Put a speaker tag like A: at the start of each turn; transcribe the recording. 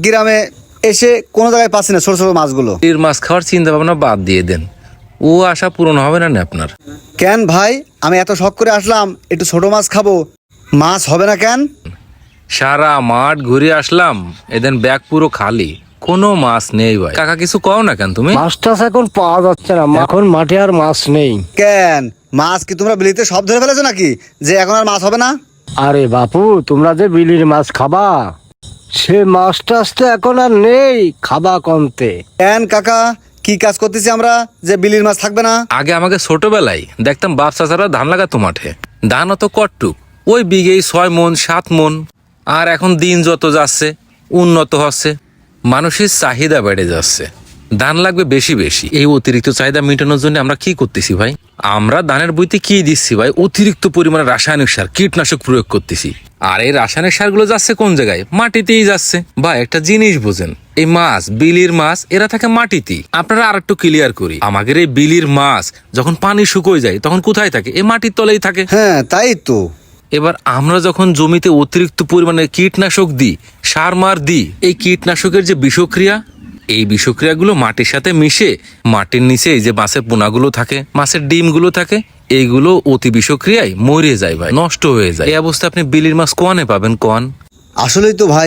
A: গ্রামে এসে কোনো জায়গায় পাচ্ছি না ছোট ছোট মাছগুলো।
B: বিলির মাছ খাওয়ার চিন্তা ভাবনা বাদ দিয়ে দেন, ও আশা পূরণ হবে না আপনার।
A: কেন ভাই, আমি এত শখ করে আসলাম একটু ছোট মাছ খাবো, মাছ হবে না কেন?
B: সারা মাঠ ঘুরে আসলাম, এদিন ব্যাগ পুরো খালি, কোনো মাছ নেই ভাই। কাকা কিছু কও না কেন তুমি?
C: মাছ টাছ এখন পাওয়া যাচ্ছে না, এখন মাঠে আর মাছ নেই।
A: কেন, মাছ কি তোমরা বিলিতে সব ধরে ফেলেছো নাকি যে এখন আর মাছ হবে না?
C: আরে বাপু, তোমরা যে বিলির মাছ খাবা, সে মাছ টাছ তো এখন আর নেই, খাবা কমতে।
A: কেন কাকা, কি কাজ করতেছি আমরা যে বিলির মাছ থাকবে না?
B: আগে আমাকে ছোটবেলায় দেখতাম বাপ চাচারা ধান লাগাতো মাঠে, ধান অত কটটুক, ওই বিঘেই 6 মণ 7 মণ। আর এখন দিন যত যাচ্ছে উন্নত হচ্ছে, মানুষের চাহিদা বেড়ে যাচ্ছে, ধান লাগবে বেশি বেশি। এই অতিরিক্ত চাহিদা মেটানোর জন্য আমরা কি করতেছি ভাই? আমরা ধানের বইতে কি দিচ্ছি ভাই? অতিরিক্ত পরিমাণে রাসায়নিক সার, কীটনাশক প্রয়োগ করতেছি। আর এই রাসায়নিক সারগুলো যাচ্ছে কোন জায়গায়? মাটিতেই যাচ্ছে। ভাই একটা জিনিস বোঝেন, এই মাছ, বিলির মাছ, এরা থাকে মাটিতেই। আপনারা আর একটু ক্লিয়ার করি, আমাদের এই বিলির মাছ যখন পানি শুকিয়ে যায় তখন কোথায় থাকে? এই মাটির তলেই থাকে।
A: হ্যাঁ তাই তো।
B: এবার আমরা যখন জমিতে অতিরিক্ত পরিমাণে কীটনাশক দিই, সার মার দিই, এই কীটনাশকের যে বিষক্রিয়া, এই বিষক্রিয়াগুলো মাটির সাথে মিশে মাটির নিচে এই যে মাছের পোনাগুলো থাকে, মাছের ডিমগুলো থাকে, এইগুলো অতি বিষক্রিয়ায় মরে যায় ভাই, নষ্ট হয়ে যায়। এই অবস্থা আপনি বিলির মাছ কোয়ানে পাবেন কোয়ান?
A: আসলেই তো ভাই।